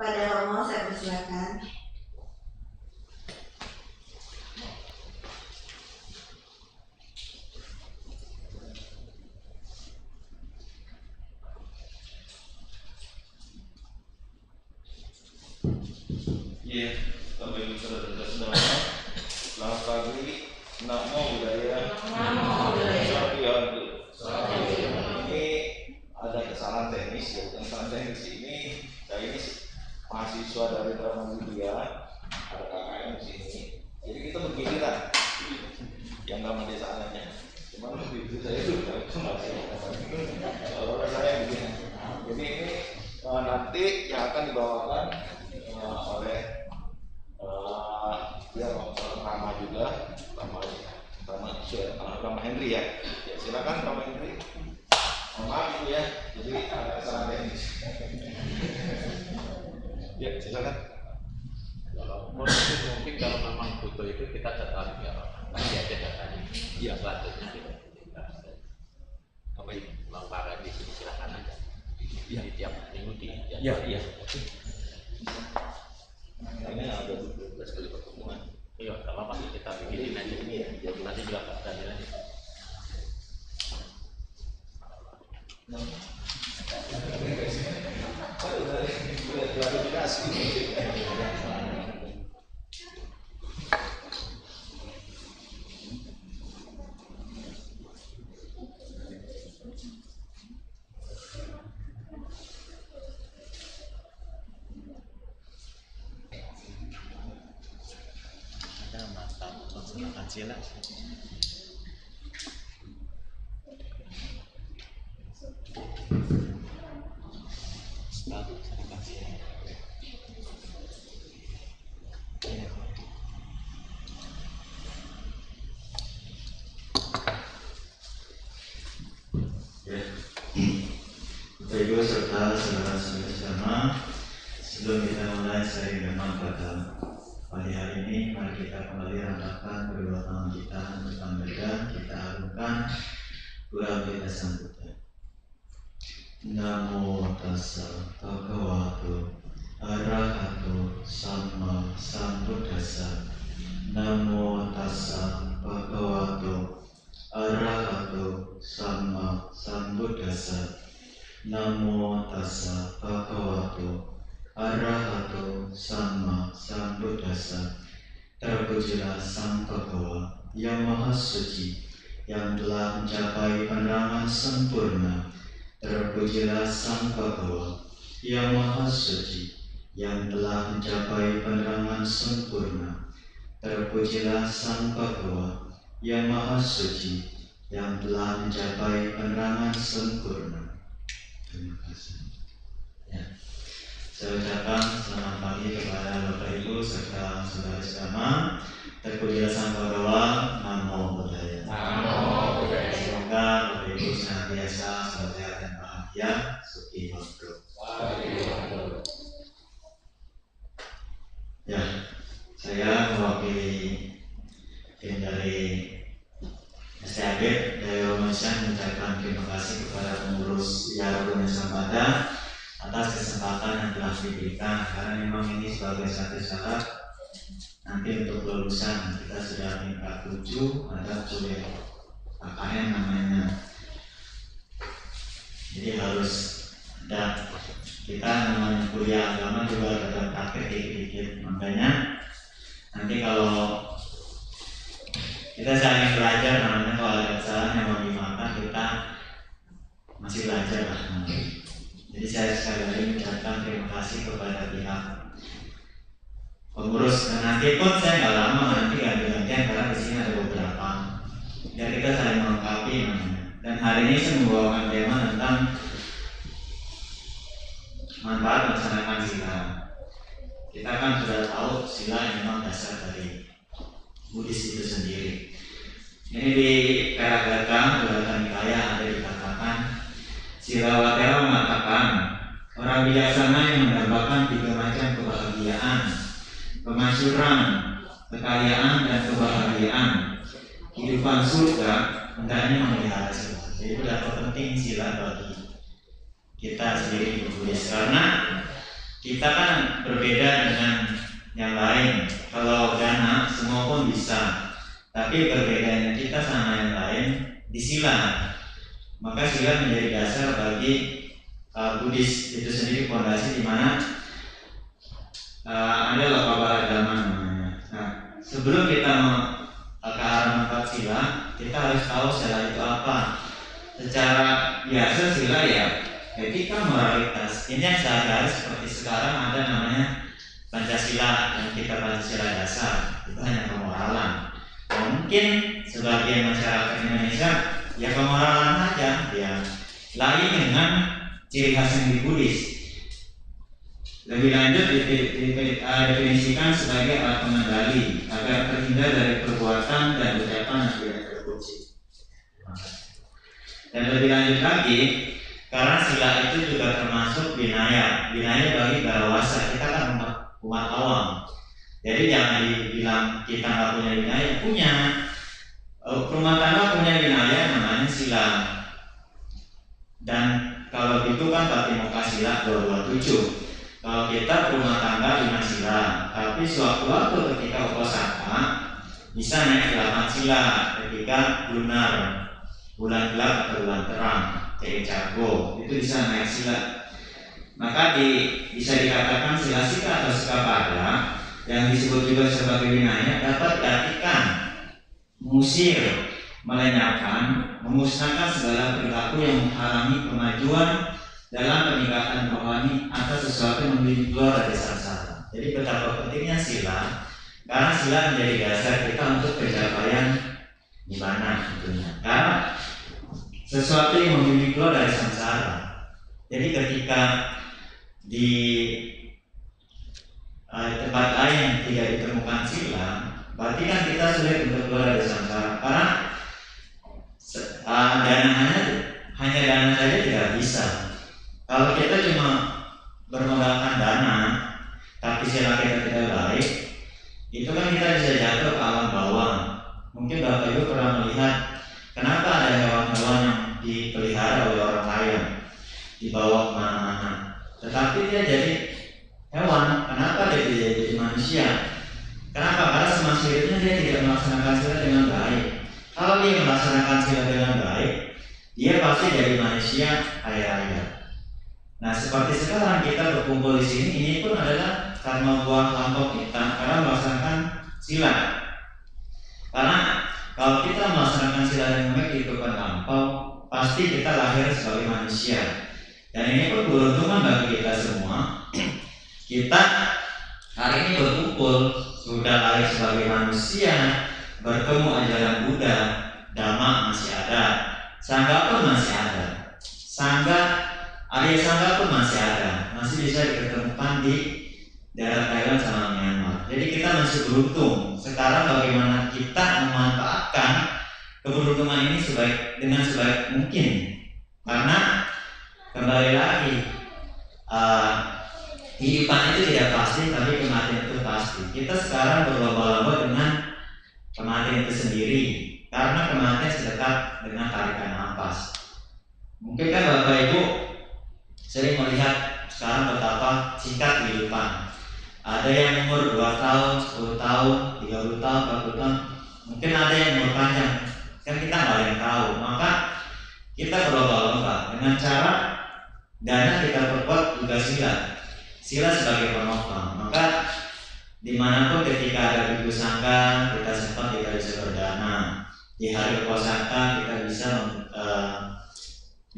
Pada Romo saya persilakan. Iya, Bapak Ibu Saudara-saudara, selamat pagi. Namo Buddhaya. Namo Buddhaya. Ini ada kesalahan teknis ya. Kesalahan teknis ini, saya ini mahasiswa dari Muhammadiyah, ada KKN di sini. Jadi kita begini lah, yang nama desa anaknya. Cuman begitu saya sudah masih kalau saya begini. Jadi ini nanti yang akan dibawakan oleh dia Rama juga, Rama Henry ya. Ya silakan Rama Henry. Maaf itu ya, jadi ada kesalahan teknis. Ya silakan. Kalau mungkin kalau memang butuh itu kita catat ya, nanti aja datanya. Iya. Selanjutnya kita apa ini? Lombaran di sini silakan aja. Di tiap minggu di. Iya. Ini ada 12 kali pertemuan. Iya, kalau pasti kita bikin aja ini ya. Jadi nanti juga Daniel aja. Sila. Bapak Ibu serta saudara-saudara sekalian, sebelum kita mulai saya memang pada pagi hari ini mari kita kembali rangkakan kedua tangan kita depan dada, kita harumkan Buddha Beda Sambuddha. Namo tassa bhagavato arahato sama sambuddhassa. Namo tassa bhagavato arahato sama sambuddhassa. Namo tassa bhagavato arahato sama sambuddhassa. Terpujilah Sang Bhagawa yang Maha Suci, yang telah mencapai penerangan sempurna. Terpujilah Sang Bhagawa yang Maha Suci, yang telah mencapai penerangan sempurna. Terpujilah Sang Bhagawa yang Maha Suci, yang telah mencapai penerangan sempurna. Terima kasih. Ya. Saya ucapkan selamat pagi kepada Bapak Ibu serta saudara sekalian. Terpujilah Sang Bhagawa, Namo Buddhaya. Namo Buddhaya. Semoga Bapak Ibu senantiasa sehat dan bahagia, suki waktu. Ya, saya mewakili tim dari STAB dari Romansyan mengucapkan terima kasih kepada pengurus Yarabun Sambada atas kesempatan yang telah diberikan, karena memang ini sebagai satu syarat nanti untuk kelulusan kita sudah minta 7 ada kuliah KKN namanya, jadi harus ada kita namanya kuliah agama juga ada praktek dikit-dikit, makanya nanti kalau kita saling belajar namanya kalau ada kesalahan yang mau dimaafkan kita masih belajar lah. Jadi saya sekali lagi mengucapkan terima kasih kepada pihak pengurus, dan nanti pun saya nggak lama nanti ganti-gantian karena di sini ada beberapa. Dan kita saling melengkapi namanya. Dan hari ini saya membawakan tema tentang manfaat melaksanakan sila. Kita kan sudah tahu sila memang dasar dari Buddhis itu sendiri. Ini di Karagata, Buddha Nikaya ada dikatakan, Silawatera mengatakan, orang bijaksana yang mendapatkan 3 macam kebahagiaan, kemasyuran, kekayaan, dan kebahagiaan. Kehidupan surga hendaknya memelihara sila. Jadi berapa penting sila bagi kita sendiri di Buddhis, karena kita kan berbeda dengan yang lain. Kalau dana semua pun bisa, tapi perbedaannya kita sama yang lain di sila. Maka sila menjadi dasar bagi Buddhis itu sendiri, fondasi di mana ada Lokaparagama namanya. Nah, sebelum kita ke arah 4 sila, kita harus tahu sila itu apa. Secara biasa sila ya etika, moralitas. Ini yang sehari-hari seperti sekarang ada namanya Pancasila, yang kita Pancasila dasar, itu hanya kemoralan. Mungkin sebagian masyarakat Indonesia ya kemoralan saja, ya lain dengan ciri khas yang di Buddhis. Lebih lanjut didefinisikan sebagai alat pengendali agar terhindar dari perbuatan dan ucapan yang tidak terpuji. Dan lebih lanjut lagi, karena sila itu juga termasuk binaya. Binaya bagi barawasa, kita kan umat awam. Jadi jangan dibilang kita nggak punya binaya, punya. Rumah tangga punya binaya namanya sila. Dan kalau gitu kan Patimokkha sila 227. Kalau kita rumah tangga 5 sila, tapi sewaktu-waktu ketika uposatha bisa naik 8 sila ketika lunar, bulan gelap atau bulan terang, kayak jago, itu bisa naik sila. Maka bisa dikatakan sila-sila atau sikapada yang disebut juga sebagai binaya dapat diartikan mengusir, melenyapkan, memusnahkan segala perilaku yang menghalangi kemajuan dalam peningkatan rohani atau sesuatu yang membimbing keluar dari samsara. Jadi betapa pentingnya sila, karena sila menjadi dasar kita untuk pencapaian nibbana tentunya. Karena sesuatu yang membimbing keluar dari samsara. Jadi ketika di tempat lain yang tidak ditemukan sila, berarti kan kita sulit untuk keluar dari samsara. Karena dana hanya dana saja tidak bisa. Kalau kita cuma bermodalkan dana, tapi sila kita tidak baik, itu kan kita bisa jatuh ke alam bawah. Mungkin Bapak Ibu pernah melihat kenapa ada hewan-hewan yang dipelihara oleh orang kaya dibawa kemana-mana, tetapi dia jadi hewan. Kenapa dia tidak jadi manusia? Kenapa? Karena semasa hidupnya dia tidak melaksanakan sila dengan baik. Kalau dia melaksanakan sila dengan baik, dia pasti jadi manusia kaya-raya. Nah, seperti sekarang kita berkumpul di sini, ini pun adalah karena buah lampau kita karena melaksanakan sila. Karena kalau kita melaksanakan sila dengan baik di kehidupan lampau, pasti kita lahir sebagai manusia. Dan ini pun keberuntungan bagi kita semua. Kita hari ini berkumpul sudah lahir sebagai manusia, bertemu ajaran Buddha, Dhamma masih ada, Sangha pun masih ada, Arya Sangha pun masih ada, masih bisa diketemukan di daerah Thailand sama Myanmar. Jadi kita masih beruntung. Sekarang bagaimana kita memanfaatkan keberuntungan ini dengan sebaik mungkin? Karena kembali lagi, kehidupan itu tidak pasti, tapi kematian itu pasti. Kita sekarang berlomba-lomba dengan kematian itu sendiri, karena kematian sedekat dengan tarikan nafas. Mungkin kan Bapak Ibu sering melihat sekarang betapa singkat kehidupan. Ada yang umur 2 tahun, 10 tahun, 30 tahun, 40 tahun. Mungkin ada yang umur panjang. Kan kita nggak ada yang tahu. Maka kita berlomba-lomba dengan cara dana kita perkuat juga sila. Sila sebagai penopang. Maka dimanapun ketika ada biku sangka, kita sempat kita bisa berdana. Di hari uposatha kita bisa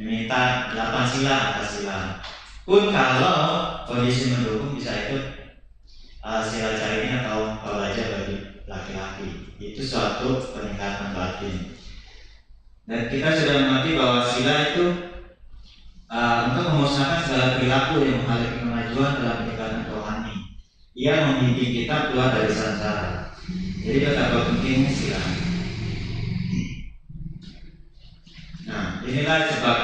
meminta 8 sila atas sila. Pun kalau kondisi mendukung bisa ikut sila carini atau palaja bagi laki-laki. Itu suatu peningkatan batin. Dan kita sudah mengerti bahwa sila itu untuk memusnahkan segala perilaku yang menghalangi kemajuan dalam peningkatan rohani. Ia membimbing kita keluar dari samsara. Jadi betapa pentingnya sila. Nah, inilah sebab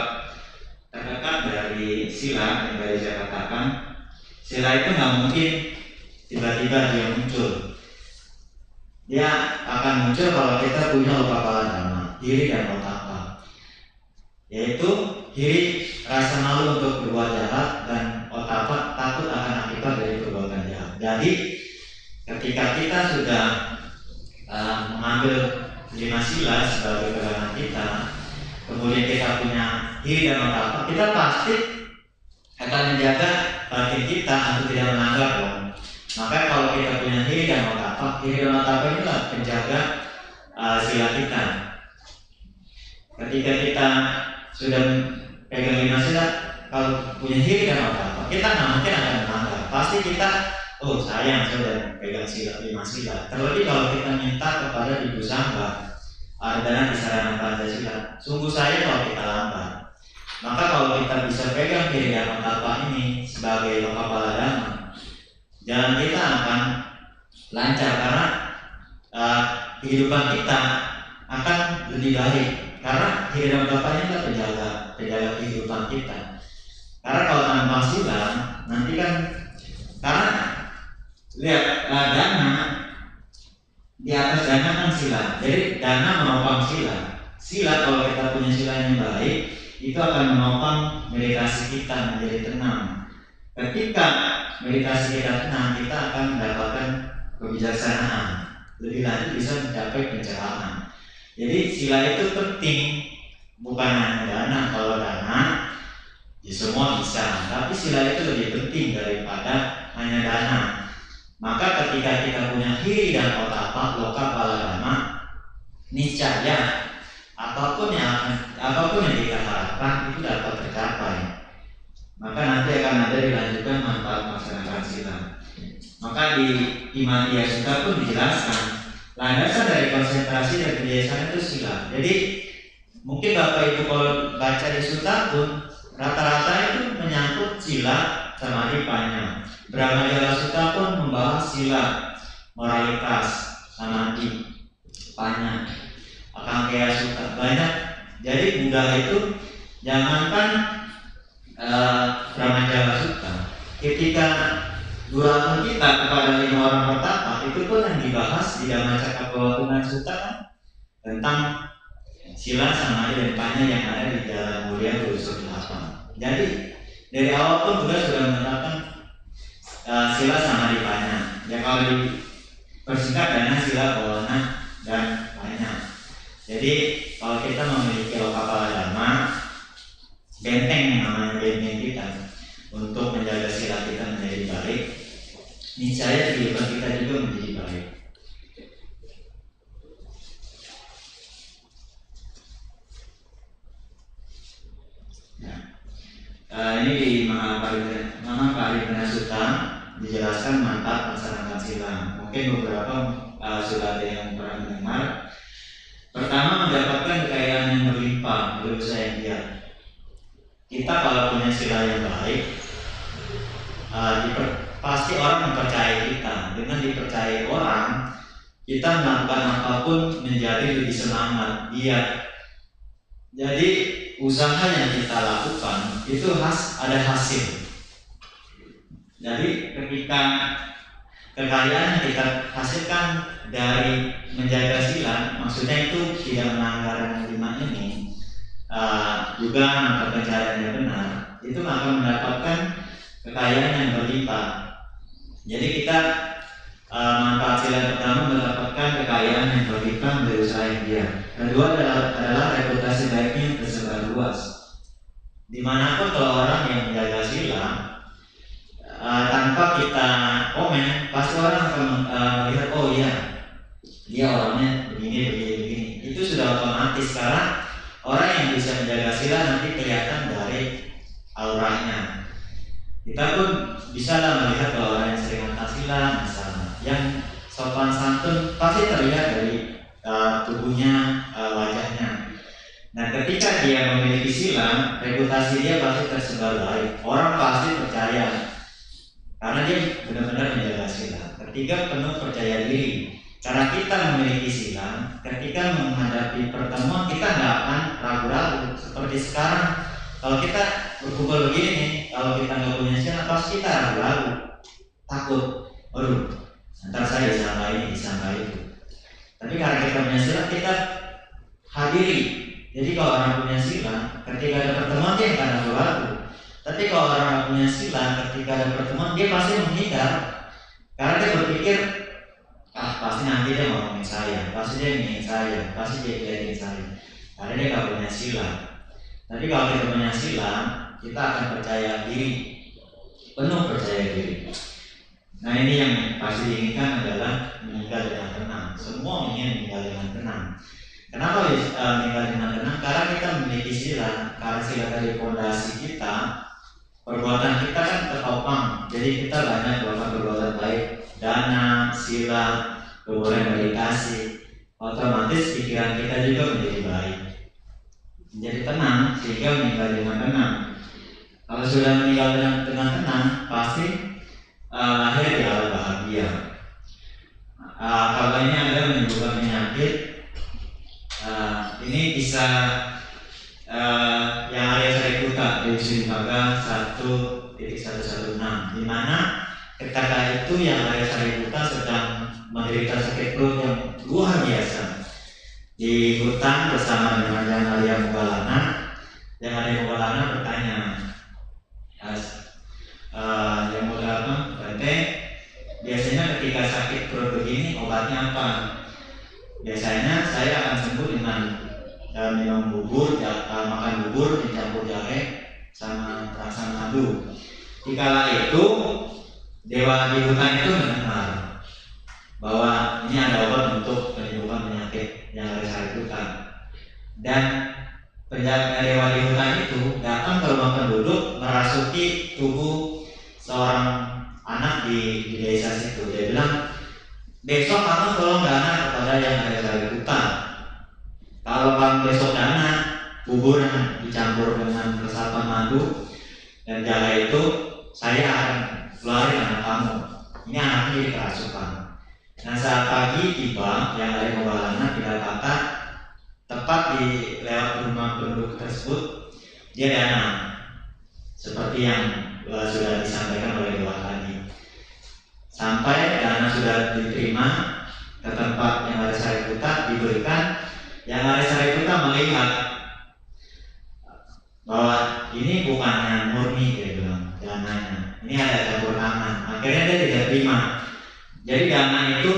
terdekat dari sila yang tadi saya katakan. Sila itu nggak mungkin tiba-tiba dia muncul. Dia akan muncul kalau kita punya Lokaparadama, diri dan otapa. Yaitu diri rasa malu untuk berbuat jahat dan otapa takut akan akibat Jadi ketika kita sudah mengambil 5 sila sebagai pegangan kita, kemudian kita punya diri dan otapa, kita pasti akan menjaga batin kita untuk tidak melanggar dong. Maka kalau kita punya diri dan otapa inilah penjaga sila kita. Ketika kita sudah pegang 5 sila, kalau punya diri dan otapa, kita nggak mungkin akan melanggar. Pasti kita, oh sayang saya sudah pegang sila 5 sila. Terlebih kalau kita minta kepada Ibu Sangga Ardana di Sarana Pancasila, sungguh sayang kalau kita lambat. Maka kalau kita bisa pegang diri dan otapa ini sebagai kepala dhamma, jalan kita akan lancar karena kehidupan kita akan lebih baik. Karena diri dan otapa ini adalah penjaga kehidupan kita. Karena kalau tanpa sila, nanti kan karena lihat dana di atas dana kan sila, jadi dana menopang sila. Sila kalau kita punya sila yang baik, itu akan menopang meditasi kita menjadi tenang. Ketika meditasi kita tenang, kita akan mendapatkan kebijaksanaan. Lebih lanjut bisa mencapai pencerahan. Jadi sila itu penting, bukan hanya dana. Kalau dana, ya semua bisa. Tapi sila itu lebih penting daripada hanya dana. Maka ketika kita punya hiri dan otapa, loka pala dhamma, niscaya apapun yang kita harapkan itu dapat tercapai. Maka nanti akan ada dilanjutkan manfaat melaksanakan sila. Maka di Imaniya Sutta pun dijelaskan landasan dari konsentrasi dan kebiasaan itu sila. Jadi mungkin Bapak Ibu kalau baca di Sutta pun rata-rata itu menyangkut sila sama dipanya. Brahmajala Sutta pun membahas sila, moralitas, samadhi, panya. Akangkaya Sutta banyak. Jadi Buddha itu jangankan Brahmajala Sutta, ketika durhaka kita kepada 5 orang pertapa itu pun yang dibahas di Dhammacakkappavattana Sutta kan? Tentang sila, samadhi dan panya yang ada di dalam Mulia Buddha. Jadi dari awal pun Buddha sudah menerapkan sila, samadhi, panya. Ya kalau dipersingkat dana, sila, bhavana dan panya. Jadi kalau kita memiliki loka pala dhamma, benteng namanya benteng kita untuk menjaga sila kita menjadi baik, niscaya kehidupan kita juga menjadi baik. Ini di Mahaparipurna Sutta dijelaskan manfaat melaksanakan sila. Mungkin beberapa sudah ada yang pernah mendengar. Pertama, mendapatkan kekayaan yang berlimpah dari usaha yang giat. Kita kalau punya sila yang baik, pasti orang mempercayai kita. Dengan dipercayai orang, kita melakukan apapun menjadi lebih semangat, giat. Jadi usaha yang kita lakukan itu ada hasil. Jadi ketika kekayaan yang kita hasilkan dari menjaga sila, maksudnya itu tidak melanggar yang 5 ini, juga melakukan cara yang benar, itu akan mendapatkan kekayaan yang berlimpah. Jadi kita manfaat sila pertama mendapatkan kekayaan yang berlimpah dari usaha yang giat. Kedua adalah reputasi baiknya tersebar luas. Dimanapun kalau orang yang menjaga sila, tanpa kita komen, pasti orang akan melihat, oh iya, dia orangnya begini. Itu sudah otomatis karena orang yang bisa menjaga sila nanti kelihatan dari auranya. Kita pun bisa lah melihat kalau orang yang sering angkat sila, misalnya, yang sopan santun pasti terlihat dari tubuhnya, wajahnya. Nah, ketika dia memiliki sila, reputasi dia pasti tersebar baik. Orang pasti percaya karena dia benar-benar menjaga sila. Ketiga, penuh percaya diri. Karena kita memiliki sila, ketika menghadapi pertemuan kita nggak akan ragu-ragu. Seperti sekarang, kalau kita berkumpul begini, kalau kita nggak punya sila, pasti kita ragu-ragu, takut. Aduh, ntar saya disangka ini, disangka itu. Tapi karena kita punya sila, kita hadiri. Jadi kalau orang punya sila, ketika ada pertemuan dia akan ragu-ragu. Tapi kalau orang punya sila, ketika ada pertemuan dia pasti menghindar. Karena dia berpikir, pasti nanti dia ngomongin saya, pasti dia ingin saya, pasti dia ingin saya. Karena dia nggak punya sila. Tapi kalau kita punya sila, kita akan percaya diri, penuh percaya diri. Nah ini yang pasti diinginkan adalah meninggal dengan tenang. Semua ingin meninggal dengan tenang. Kenapa meninggal dengan tenang? Karena kita memiliki sila. Karena sila dari fondasi kita, perbuatan kita kan tertopang. Jadi kita banyak melakukan perbuatan baik, dana, sila, kemudian meditasi. Otomatis pikiran kita juga menjadi baik, menjadi tenang, sehingga meninggal dengan tenang. Kalau sudah meninggal dengan tenang, pasti lahir di alam bahagia. Kalau ini ada menimbulkan penyakit, ini bisa yang Arya Sariputta di Sudimbaga 1.116, di mana ketika itu yang Arya Sariputta sedang menderita sakit perut yang luar biasa di hutan bersama dengan yang Arya Moggallana. Yang Arya Moggallana bertanya, yang Moggallana bertanya, biasanya ketika sakit perut begini obatnya apa? Biasanya saya akan sembuh dengan minum bubur, makan bubur dicampur jahe sama rasa madu. Dikala itu dewa di hutan itu mendengar bahwa ini ada obat untuk penyembuhan penyakit yang ada Sariputta. Dan penjaga dewa di hutan itu datang ke rumah penduduk, merasuki tubuh seorang anak di desa situ. Dia bilang, besok kamu tolong dana kepada yang ada Sariputta. Kalau kamu besok dana bubur yang dicampur dengan resapan madu dan jahe itu, saya akan keluarin anak kamu. Ini anaknya jadi kerasukan. Nah saat pagi tiba yang dari Moggallana tidak kata, tepat di lewat rumah penduduk tersebut, dia dana seperti yang sudah disampaikan oleh dewa tadi. Sampai dana sudah diterima ke tempat yang ada Sariputta, diberikan. Yang ada Sariputta melihat bahwa ini bukannya murni, dia bilang, dananya ini ada campur tangan. Akhirnya dia tidak terima. Jadi dana itu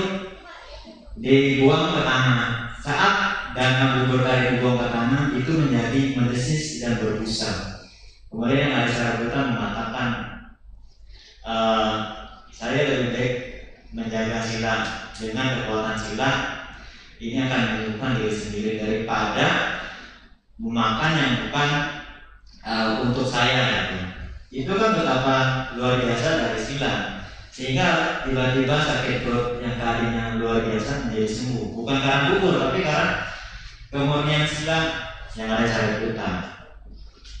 dibuang ke tanah. Saat dana bubur tadi dibuang ke tanah, itu menjadi mendesis dan berbusa. Kemudian yang ada Sariputta mengatakan, saya lebih baik menjaga sila dengan kekuatan sila. Ini akan menyembuhkan diri sendiri daripada memakan yang bukan untuk saya. Itu kan betapa luar biasa dari sila. Sehingga tiba-tiba sakit perut yang tadinya luar biasa menjadi sembuh. Bukan karena bubur, tapi karena kemurnian sila yang ada Sariputta.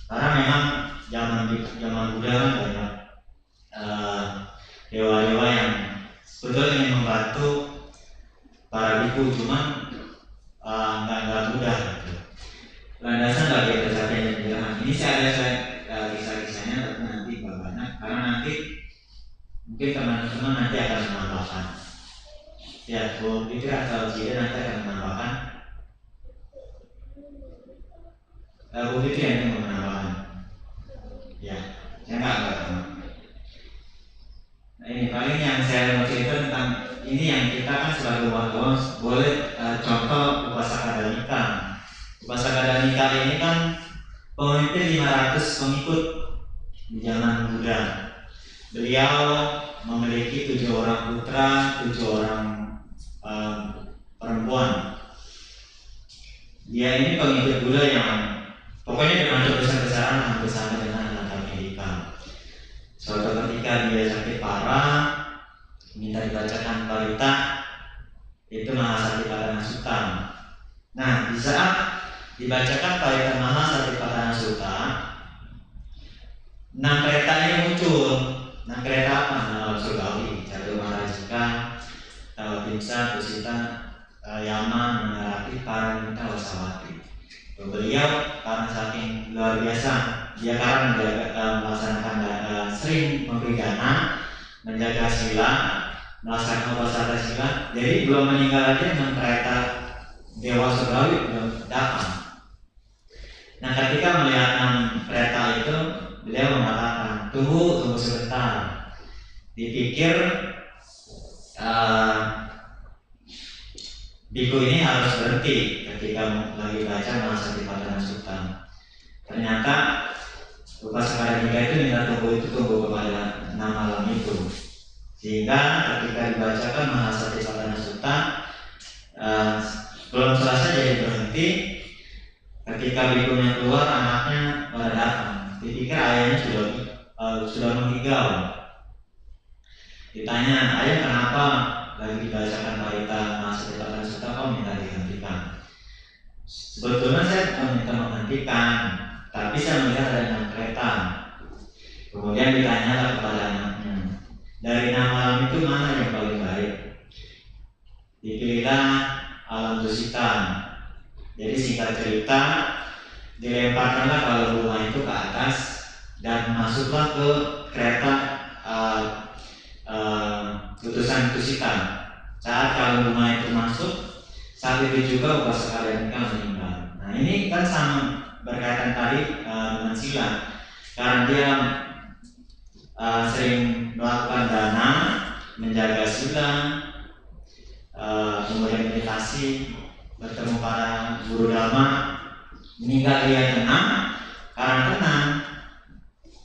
Karena memang zaman Buddha kan banyak dewa-dewa yang sebetulnya ingin membantu para biku, cuman nggak mudah. Landasan bagi pencapaian yang bilang ini saya ada kisah-kisahnya, tapi nanti banyak karena nanti mungkin teman-teman nanti akan menambahkan. Ya, Bu Fitri atau Cida nanti akan menambahkan. Bu Fitri yang menambahkan. Ya, saya nggak. Nah, ini paling yang saya mau cerita tentang ini yang kita kan sebagai umat boleh contoh Upasaka Danika. Upasaka Danika ini kan pemimpin 500 pengikut di zaman Buddha. Beliau memiliki 7 orang putra, 7 orang perempuan. Dia ini pengikut Buddha yang pokoknya dengan besar-besaran hampir sama dengan anak Amerika. Suatu ketika dia sakit parah, minta dibacakan Parita, itu Mahasatipatthana Sutta. Nah, di saat dibacakan Parita Mahasatipatthana Sutta, 6 kereta ini muncul. 6 kereta apa? Nah, surgawi, Jatuh Marajika, Tawabimsa, Kusita, Yama, Menarati, Paramita, Wasawati. Beliau karena saking luar biasa, dia karena melaksanakan sering memberi dana, menjaga sila, melaksanakan upasana sila. Jadi belum meninggal aja 6 kereta dewa surgawi belum datang. Nah, ketika melihat 6 kereta itu, beliau mengatakan, tunggu sebentar. Dipikir biku ini harus berhenti ketika lagi baca Mahasatipatthana Sutta. Ternyata Upasaka Dika itu minta tunggu kepada 6 malam itu, sehingga ketika dibacakan Mahasatipatthana Sutta belum selesai jadi berhenti. Ketika bikunya keluar, anaknya pada datang. Dipikir ayahnya sudah meninggal. Ditanya, ayah kenapa lagi dibacakan Parita Mahasatipatthana Sutta kok minta dihentikan? Sebetulnya saya bukan minta menghentikan, tapi saya melihat ada 6 kereta. Kemudian ditanyalah kepada anaknya, dari 6 malam itu mana yang paling baik? Dipilihlah Alam Tusita. Jadi singkat cerita, dilemparkanlah kalau rumah itu ke atas dan masuklah ke kereta utusan Tusita. Saat kalau rumah itu masuk, saat itu juga Upasaka Dika meninggal. Nah ini kan sama berkaitan tadi dengan sila, karena dia sering melakukan dana, menjaga sila, kemudian meditasi, bertemu para guru dharma, meninggal dia tenang. Karena tenang,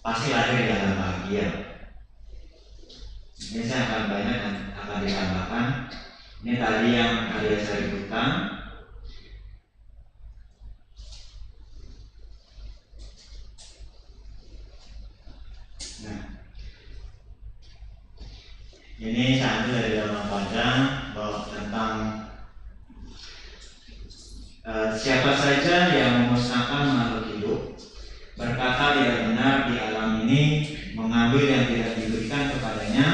pasti lahir di dalam bahagia. Ini saya akan banyak dan akan ditambahkan. Ini tadi yang ada saya sebutkan. Nah, ini saya ambil dari dalam Padang bahwa tentang siapa saja yang memusnahkan makhluk hidup, berkata tidak benar di alam ini, mengambil yang tidak diberikan kepadanya,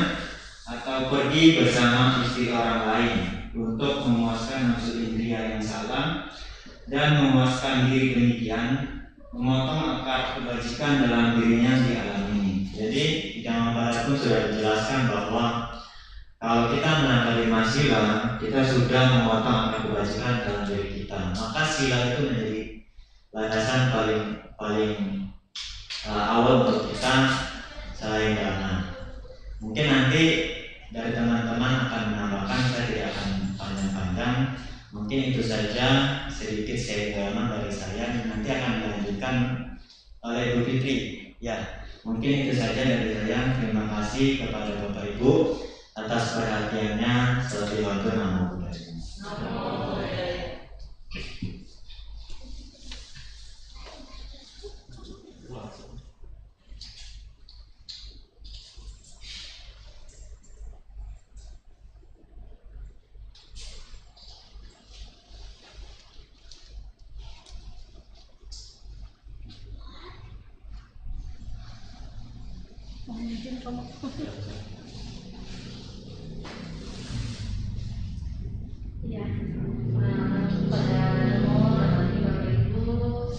atau pergi bersama istri orang lain untuk memuaskan nafsu indria yang salah dan memuaskan diri demikian, memotong akar kebajikan dalam dirinya di alam ini. Jadi di zaman barat pun sudah dijelaskan bahwa kalau kita menangkap 5 sila, kita sudah memotong akar kebajikan dalam diri kita. Maka sila itu menjadi landasan paling awal untuk kita selain dana. Mungkin nanti dari teman-teman akan menambahkan, saya tidak akan panjang-panjang. Mungkin itu saja sedikit sharing dari saya. Nanti akan dilanjutkan oleh Ibu Fitri. Ya, mungkin itu saja dari saya. Terima kasih kepada Bapak Ibu atas perhatiannya. Selamat waktu Namo Buddhaya. Ya, pada Bapak Ibu,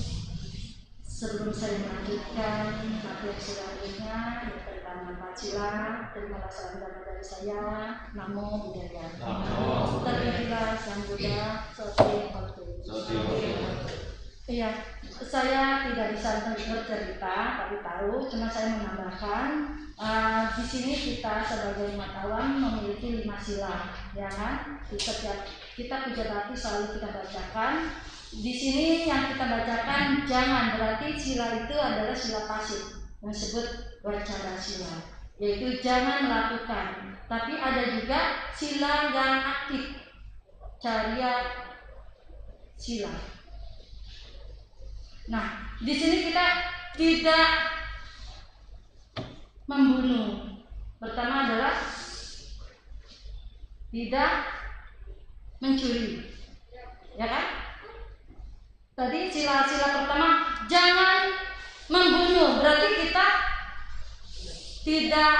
sebelum saya melanjutkan materi selanjutnya, yang pertama Pancila, terimalah salam damai dari saya, Namo Buddhaya. Terima Sang Buddha, Sote Hotu. Iya, saya tidak bisa bercerita, tapi tahu, cuma saya menambahkan. Di sini kita sebagai umatawan memiliki 5 sila, ya kan? Di setiap kita puja bakti selalu kita bacakan. Di sini yang kita bacakan jangan berarti sila itu adalah sila pasif, yang disebut wacara sila, yaitu jangan melakukan. Tapi ada juga sila yang aktif, carya sila. Nah, di sini kita tidak membunuh. Pertama adalah tidak mencuri, ya kan? Tadi sila-sila pertama jangan membunuh, berarti kita tidak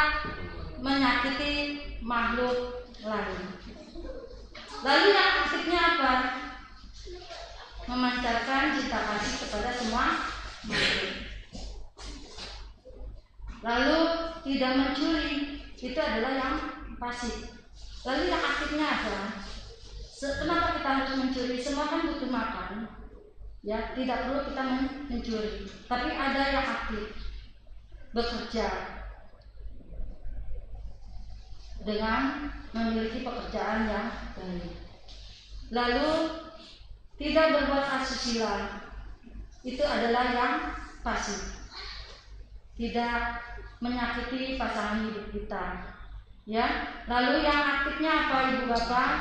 menyakiti makhluk lain. Lalu yang aktifnya apa? Memancarkan cinta kasih kepada semua makhluk. Lalu tidak mencuri, itu adalah yang pasif. Lalu yang aktifnya apa? Kenapa kita harus mencuri? Semua kan butuh makan, ya, tidak perlu kita mencuri. Tapi ada yang aktif, bekerja. dengan memiliki pekerjaan yang baik. Lalu tidak berbuat asusila, itu adalah yang pasif, tidak menyakiti pasangan hidup kita, ya. Lalu yang aktifnya apa, Ibu Bapak?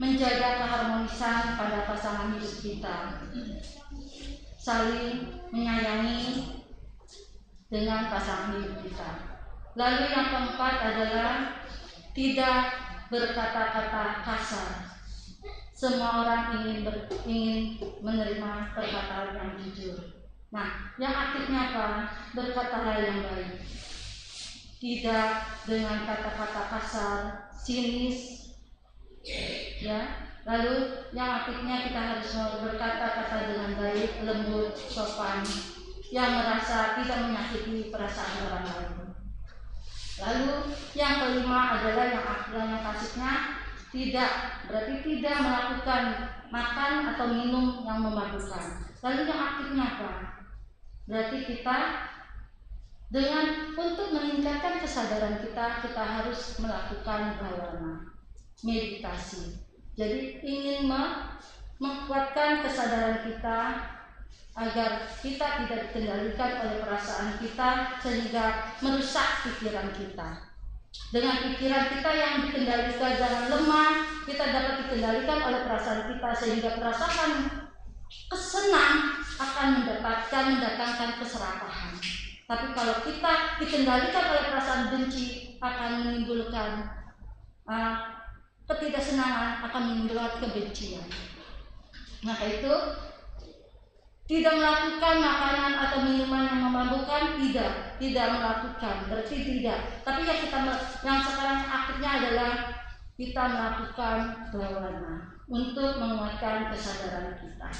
Menjaga keharmonisan pada pasangan hidup kita, saling menyayangi dengan pasangan hidup kita. Lalu yang keempat adalah tidak berkata-kata kasar. Semua orang ingin menerima perkataan yang jujur. Nah, yang aktifnya apa? Berkatalah yang baik. Tidak dengan kata-kata kasar, sinis, ya. Lalu yang aktifnya kita harus berkata-kata dengan baik, lembut, sopan, yang merasa tidak menyakiti perasaan orang lain. Lalu yang kelima adalah yang pasifnya, tidak, berarti tidak melakukan makan atau minum yang memabukkan. Lalu yang aktifnya apa? Berarti kita untuk meningkatkan kesadaran kita harus melakukan bhavana, meditasi. Jadi ingin menguatkan kesadaran kita agar kita tidak dikendalikan oleh perasaan kita sehingga merusak pikiran kita. Dengan pikiran kita yang dikendalikan jangan lemah, kita dapat dikendalikan oleh perasaan kita sehingga perasaan kesenang akan mendatangkan keserakahan. Tapi kalau kita dikendalikan oleh perasaan benci akan menimbulkan ketidaksenangan, akan menimbulkan kebencian. Nah itu tidak melakukan makanan atau minuman yang memabukkan, tidak melakukan, berarti tidak. Tapi yang sekarang aktifnya adalah kita melakukan bhavana untuk menguatkan kesadaran kita.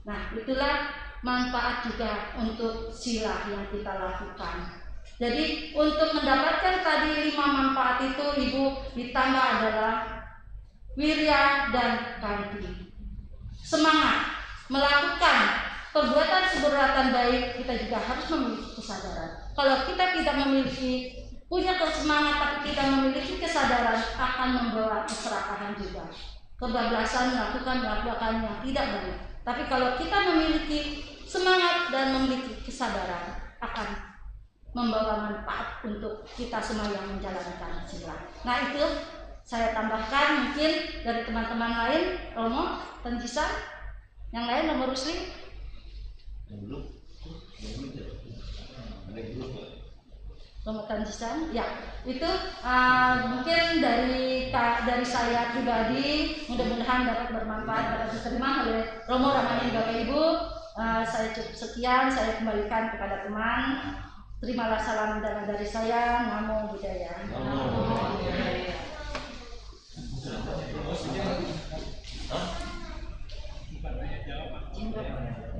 Nah, itulah manfaat juga untuk sila yang kita lakukan. Jadi untuk mendapatkan tadi 5 manfaat itu, Ibu, ditambah adalah wirya dan kanti. Semangat melakukan perbuatan keberatan baik, kita juga harus memiliki kesadaran. Kalau kita tidak punya kesemangat tapi tidak memiliki kesadaran, akan membawa keserakahan juga, kebablasan melakukan yang tidak baik. Tapi kalau kita memiliki semangat dan memiliki kesadaran, akan membawa manfaat untuk kita semua yang menjalankan sila. Nah itu saya tambahkan mungkin dari teman-teman lain, Romo, Tanjisan, yang lain, Romo Rusli. Romo Tanjisan, ya itu mungkin dari saya pribadi, mudah-mudahan dapat bermanfaat, dapat diterima oleh Romo Ramani Bapak Ibu. Saya cukup sekian, saya kembalikan kepada teman. Terimalah salam undangan dari saya. Namo Buddhaya.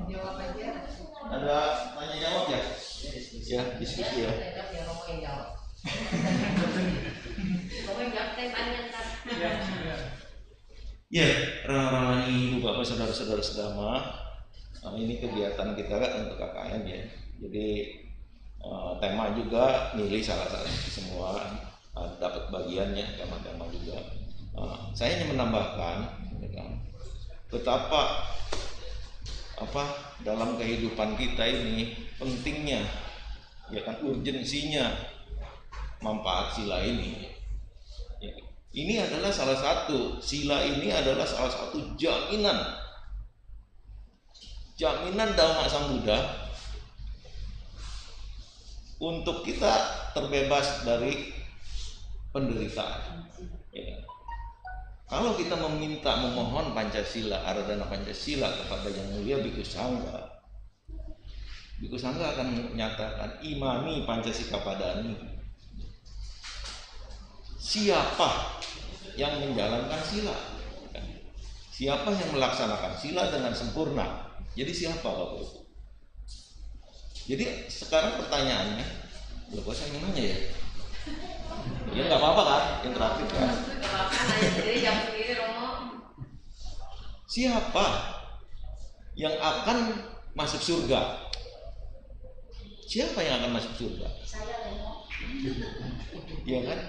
Jawab aja. Ada tanya jawab ya? Ya, diskusi ya. Ya, Ramani Ibu Bapak saudara-saudara sedama, ini kegiatan kita untuk KKN ya. Jadi tema juga milih salah satu semua dapat bagiannya, tema-tema juga. Saya hanya menambahkan betapa dalam kehidupan kita ini pentingnya, ya kan, urgensinya manfaat sila ini. Ya. Ini adalah salah satu, sila ini adalah salah satu jaminan Dhamma Sang Buddha untuk kita terbebas dari penderitaan. Ya. Kalau kita memohon Pancasila, Aradhana Pancasila kepada Yang Mulia Bhikkhu Sangha akan menyatakan imami Pancasila padani. Siapa yang menjalankan sila? Siapa yang melaksanakan sila dengan sempurna? Jadi siapa Bapak Ibu? Jadi sekarang pertanyaannya, kok saya mau nanya ya? Ya nggak apa-apa kan, interaktif kan? Siapa yang akan masuk surga? Siapa yang akan masuk surga? Iya kan?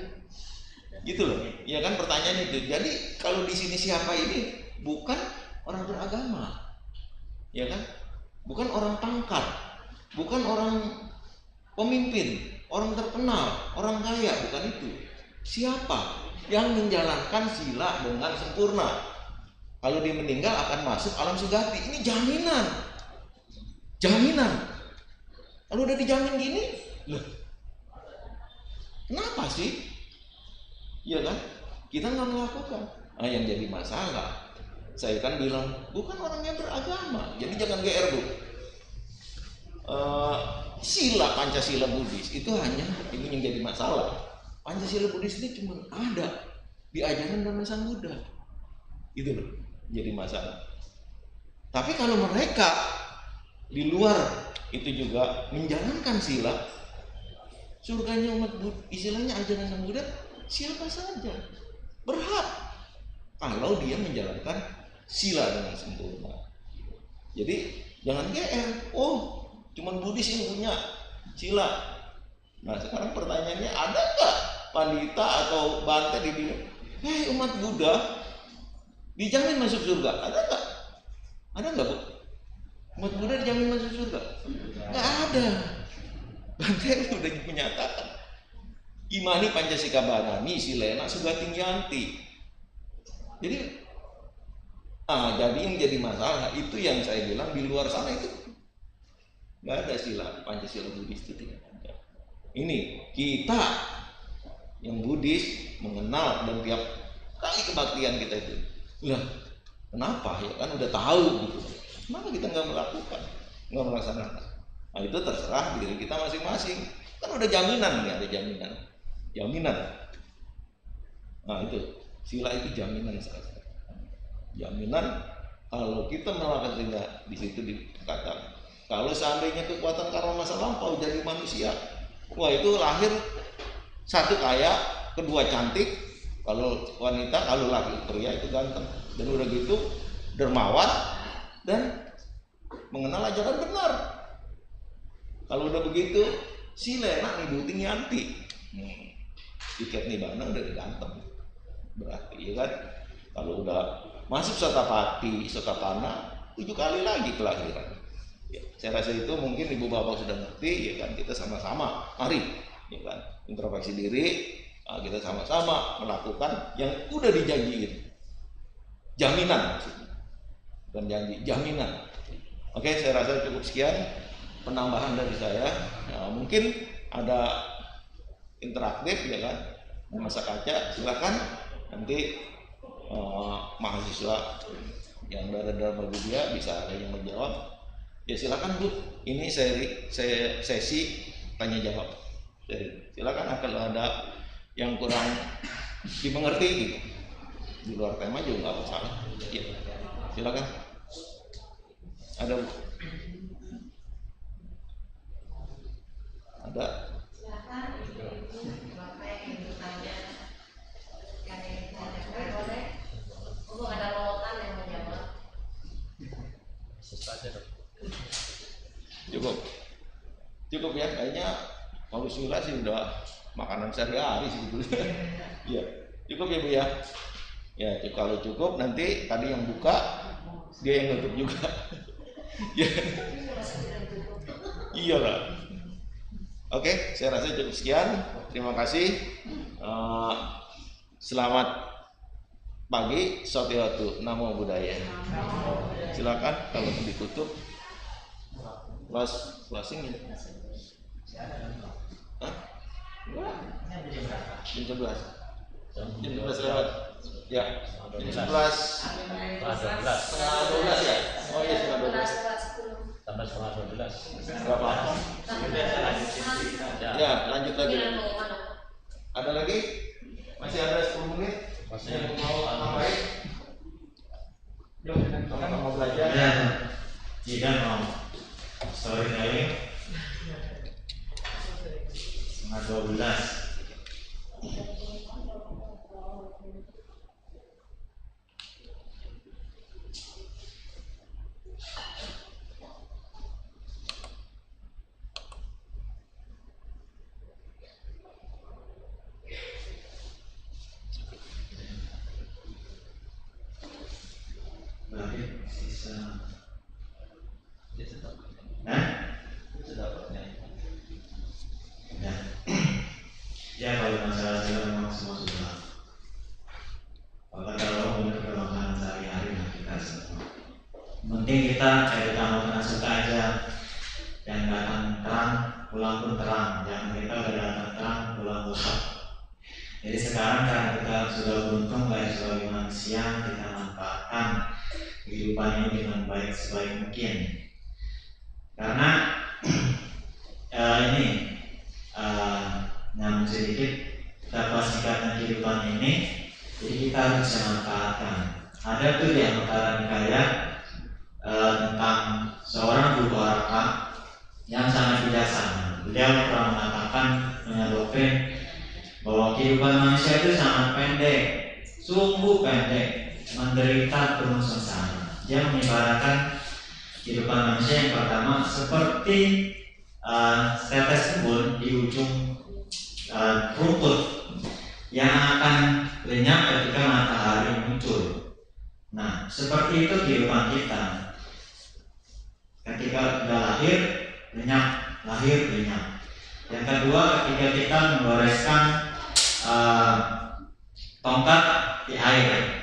Gitu loh. Ya kan pertanyaan itu. Jadi kalau di sini siapa ini bukan orang beragama. Ya kan? Bukan orang pangkat, bukan orang pemimpin, orang terkenal, orang kaya, bukan itu. Siapa yang menjalankan sila dengan sempurna? Kalau dia meninggal akan masuk alam sugati. Ini jaminan. Jaminan. Kalau udah dijamin gini, loh, kenapa sih? Ya kan? Kita nggak melakukan. Nah, yang jadi masalah, saya kan bilang bukan orang yang beragama. Jadi jangan GR, Bu. Sila Pancasila Buddhis itu hanya ini yang jadi masalah. Pancasila Buddhis ini cuma ada di ajaran Dhamma Sang Buddha. Itu loh, jadi masalah. Tapi kalau mereka di luar itu juga menjalankan sila, surganya umat Buddha, istilahnya ajaran Sang Buddha, siapa saja berhak kalau dia menjalankan sila dengan sempurna. Jadi jangan GR. Oh, cuman Buddhis yang punya sila. Nah sekarang pertanyaannya, ada nggak pandita atau bante dibilang, hei umat Buddha dijamin masuk surga? Ada nggak? Ada nggak, Bu? Umat Buddha dijamin masuk surga? Nggak ada. Bante udah menyatakan, imani Pancasila Banami silena sugati yanti. Jadi jadi yang jadi masalah itu yang saya bilang di luar sana itu nggak ada sila Pancasila Buddhis itu tidak ada. Ini kita yang Buddhis mengenal dan tiap kali kebaktian kita itu, lah kenapa ya kan udah tahu gitu, kenapa kita nggak melakukan, nggak melaksanakan? Nah itu terserah diri kita masing-masing. Kan udah jaminan nih, ada jaminan. Nah itu sila itu jaminan saja. Jaminan kalau kita melakukan sila di situ dikatakan. Kalau seandainya kekuatan karma masa lampau jadi manusia, wah itu lahir satu kaya, kedua cantik, kalau wanita, kalau laki pria itu ganteng, dan udah gitu dermawan dan mengenal ajaran benar. Kalau udah begitu, silena nibuting yanti, tiket nibbana udah ganteng, berarti ya kan? Kalau udah masuk sotapati, sotapana, 7 kali lagi kelahiran. Ya, saya rasa itu mungkin ibu bapak sudah ngerti, ya kan? Kita sama-sama, mari, ya kan? Introspeksi diri, kita sama-sama melakukan yang udah dijanjiin, jaminan, bukan janji, jaminan. Oke, saya rasa cukup sekian penambahan dari saya. Nah, mungkin ada interaktif, ya kan? Masa kaca, silakan nanti mahasiswa yang dari Dharma Buddha bisa ada yang menjawab. Ya silakan Bu, ini sesi tanya jawab. Jadi silakan kalau ada yang kurang dimengerti gitu, di luar tema juga nggak masalah. Ya, silakan. Ada Bu? Ada? Silakan ibu-ibu bapak yang ingin bertanya, yang ingin ditanyakan boleh. Untuk ada lolotan yang menjawab. Sesuatu dong. Cukup ya, kayaknya kalau sila sih udah makanan sehari-hari sebetulnya. Iya, cukup ya Bu ya. Ya, kalau cukup nanti tadi yang buka dia yang nutup juga. Ya. Iya lah. Oke, saya rasa cukup sekian. Terima kasih. Selamat pagi, Sotiwatu, Namo Buddhaya. Silakan kalau ditutup. Closing ya? Hah? Jam 11 lewat. Ya, jam 11. Setengah 12. Setengah 12 ya? Oh iya, setengah 12. Tambah setengah 12. Berapa? Ya. Ya, lanjut lagi. Ada lagi? Masih ada 10 menit? Masih yang mau ngapain? Mau belajar? Ya, tidak mau storytelling setengah 12. kita cari tamu kena suka aja, yang datang terang pulang pun terang, jangan kita udah datang terang pulang gelap. Jadi sekarang karena kita sudah beruntung lahir sebagai manusia, kita manfaatkan kehidupan ini dengan baik sebaik mungkin. Karena namun sedikit dapat singkatnya kehidupan ini, jadi kita harus bisa manfaatkan. Ada tuh di antara kaya tentang seorang guru Arab yang sangat bijaksana. Beliau pernah mengatakan doktrin bahwa kehidupan manusia itu sangat pendek, sungguh pendek, menderita penuh sengsara. Dia mengibaratkan kehidupan manusia yang pertama seperti setetes embun di ujung rumput yang akan lenyap ketika matahari muncul. Nah, seperti itu kehidupan kita. Ketika sudah lahir, lenyap, lahir, lenyap. Yang kedua, ketika kita membereskan tongkat di air,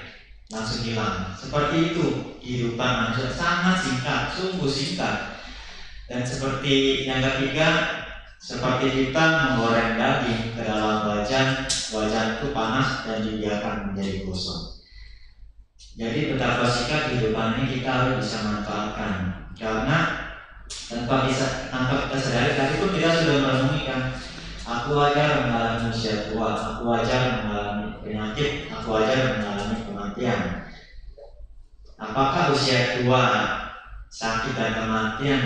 langsung hilang. Seperti itu kehidupan manusia, sangat singkat, sungguh singkat. Dan seperti yang ketiga, seperti kita menggoreng daging ke dalam wajan itu panas dan dibiarkan menjadi gosong. Jadi betapa singkat kehidupan ini kita harus bisa manfaatkan. Karena tanpa kita sadari, tadi pun kita sudah merenungkan, aku wajar mengalami usia tua, aku wajar mengalami penyakit, aku wajar mengalami kematian. Apakah usia tua, sakit dan kematian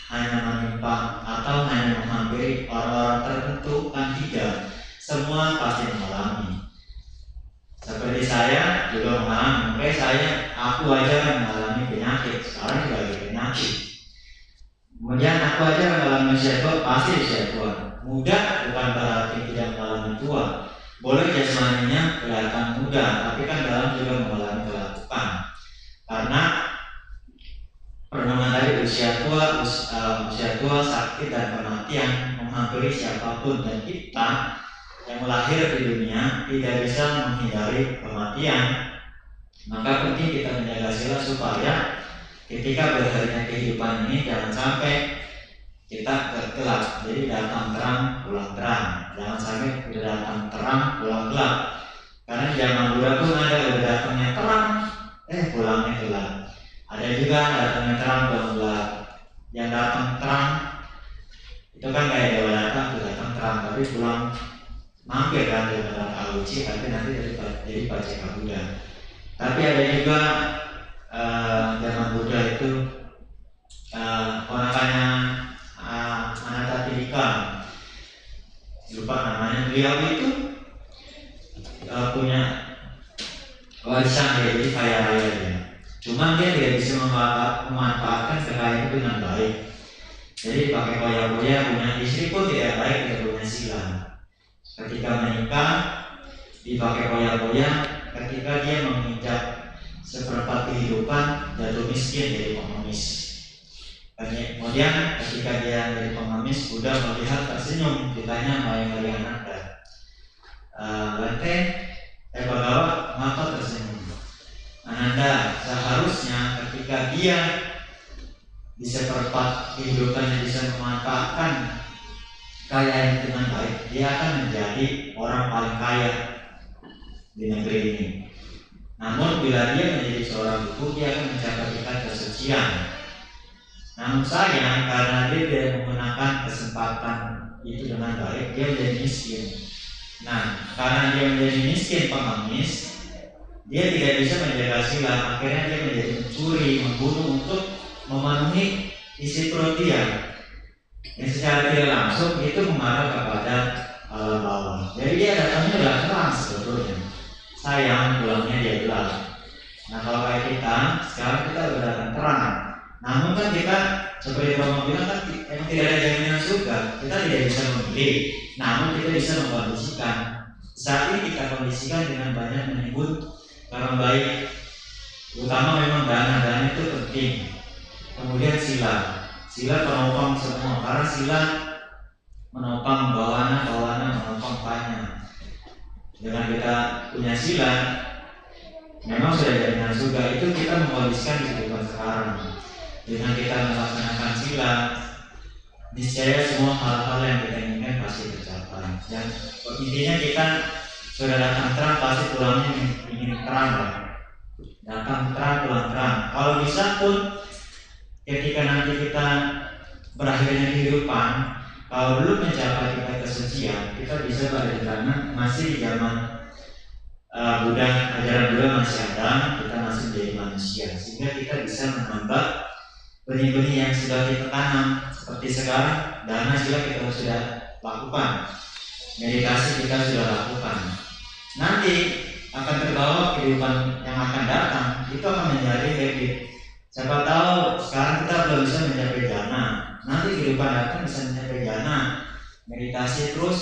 hanya menimpa atau hanya menghampiri orang-orang tertentu? Kan tidak, semua pasti mengalami. Seperti saya juga mengalami, aku wajar mengalami penyakit, sekarang juga ada penyakit. Kemudian aku wajar mengalami usia tua, pasti usia tua. Muda bukan berarti tidak mengalami tua. Boleh jasmaninya kelihatan muda, tapi kan dalam juga mengalami kelatupan. Karena perenungan tadi usia tua, sakit dan kematian menghampiri siapapun, dan kita yang lahir di dunia tidak bisa menghindari kematian. Maka penting kita menjaga sila supaya ketika berharinya kehidupan ini jangan sampai kita gelap. Jadi datang terang pulang terang, jangan sampai udah datang terang pulang gelap. Karena di zaman Buddha pun ada udah datangnya terang, pulangnya gelap. Ada juga datangnya terang pulang gelap. Yang datang terang itu kan kayak Dewa datang, datang terang tapi pulang mampir kan dengan Auci, tapi nanti jadi Paceka Buddha. Tapi ada juga zaman Buddha itu ponakannya Anathapindika, lupa namanya. Beliau itu punya warisan jadi kaya raya ya. Cuman dia tidak bisa memanfaatkan kekayaan itu dengan baik. Jadi pakai koya-koya, punya istri pun tidak baik, tidak punya sila. Ketika menikah dipakai koya-koya, ketika dia menginjak seperempat kehidupan jatuh miskin jadi pengemis. Kemudian ketika dia jadi pengemis, Buddha melihat tersenyum, ditanya Mayang Ananda, Bagawa maka tersenyum. Ananda, seharusnya ketika dia di seperempat kehidupannya bisa memanfaatkan kaya dengan baik, dia akan menjadi orang paling kaya di negeri ini. Namun bila dia menjadi seorang guru, dia akan mencapai tingkat kesucian. Namun sayang, karena dia tidak menggunakan kesempatan itu dengan baik, dia menjadi miskin. Nah, karena dia menjadi miskin pengemis, dia tidak bisa menjaga sila. Akhirnya dia menjadi mencuri, membunuh untuk memenuhi isi perut dia. Yang secara tidak langsung itu mengarah kepada alam bawah. Jadi dia datangnya udah terang sebetulnya. Sayang pulangnya dia gelap. Nah kalau kayak kita, sekarang kita udah datang terang. Namun kan kita seperti Romo bilang kan memang tidak ada jaminan surga. Kita tidak bisa memilih. Namun kita bisa mengkondisikan. Saat ini kita kondisikan dengan banyak menyebut orang baik. Utama memang dana itu penting. Kemudian sila penopang semua, karena sila menopang bawana menopang panya. Dengan kita punya sila, memang sudah jaminan surga. Itu kita mengkondisikan di kehidupan sekarang. Dengan kita melaksanakan sila, niscaya semua hal-hal yang kita inginkan pasti tercapai. Dan intinya kita sudah datang terang, pasti pulangnya ingin terang lah. Datang terang, pulang terang. Kalau bisa pun ketika nanti kita berakhirnya kehidupan, kalau belum mencapai kita kesucian, kita bisa balik karena masih di zaman Buddha, ajaran Buddha masih ada, kita masih menjadi manusia, sehingga kita bisa menambah benih-benih yang sudah kita tanam. Seperti sekarang, dana sila kita sudah lakukan, meditasi kita sudah lakukan. Nanti akan terbawa kehidupan yang akan datang, itu akan menjadi habit. Siapa tahu sekarang kita belum bisa mencapai jana, nanti kehidupan datang bisa mencapai jana. Meditasi terus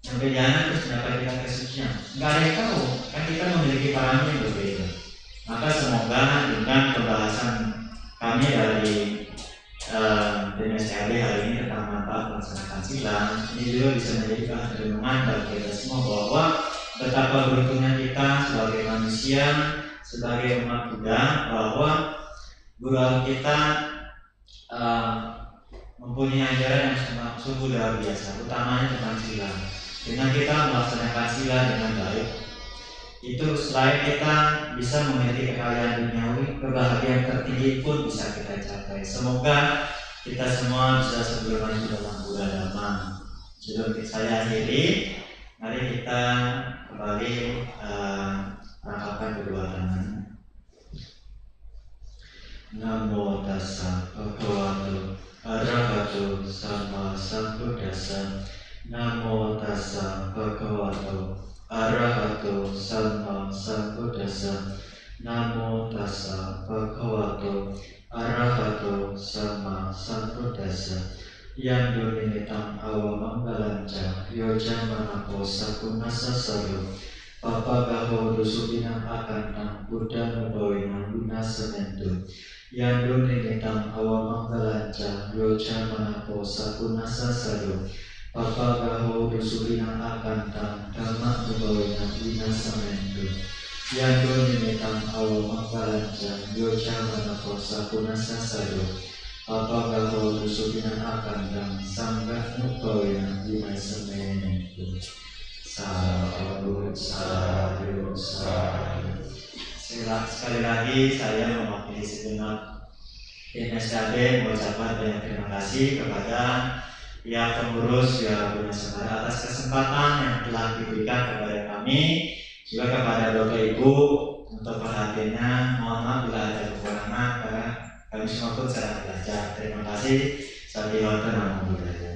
sampai jana, terus mencapai kita kesucian. Nggak ada yang tahu, kan kita memiliki parameter yang berbeda. Maka semoga dengan pembahasan kami dari PMSRD hari ini tentang manfaat melaksanakan sila, ini juga bisa menjadi bahan renungan bagi kita semua bahwa betapa beruntungnya kita sebagai manusia, sebagai umat Buddha, bahwa guru kita mempunyai ajaran yang sungguh luar biasa, utamanya tentang sila. Dengan kita melaksanakan sila dengan baik, itu selain kita bisa memiliki kekayaan duniawi, kebahagiaan tertinggi pun bisa kita capai. Semoga kita semua bisa sebelum maju dalam Buddha Dhamma. Sebelum saya akhiri, mari kita kembali rangkapan kedua tangan. Namo tassa bhagavato arahato sama sambuddhassa. Namo tassa bhagavato arahato sama sambuddhassa. Namo tassa bhagavato arahato sama sambuddhassa. Yang dumitang awamanggalanca yoja manapo sakunasa saro papagaho dusubinang akantang buddha nubawinang winasementu. Yang dumitang awamanggalanca yoja manapo sakunasa saro papagaho dusubinang akantang dhamma nubawinang winasementu. Yang dumitang awamanggalanca yoja manapo sakunasa saro papagaho dusubinang akantang sangga nubawinang winasementu. Sadu, sadu, sadu. Sekali lagi saya mewakili segenap PMSRD mengucapkan banyak terima kasih kepada pihak pengurus Wihara Buddha Semara atas kesempatan yang telah diberikan kepada kami, juga kepada Bapak Ibu untuk perhatiannya. Mohon maaf bila ada kekurangan karena kami semua pun sedang belajar. Terima kasih. Salam Namo Buddhaya.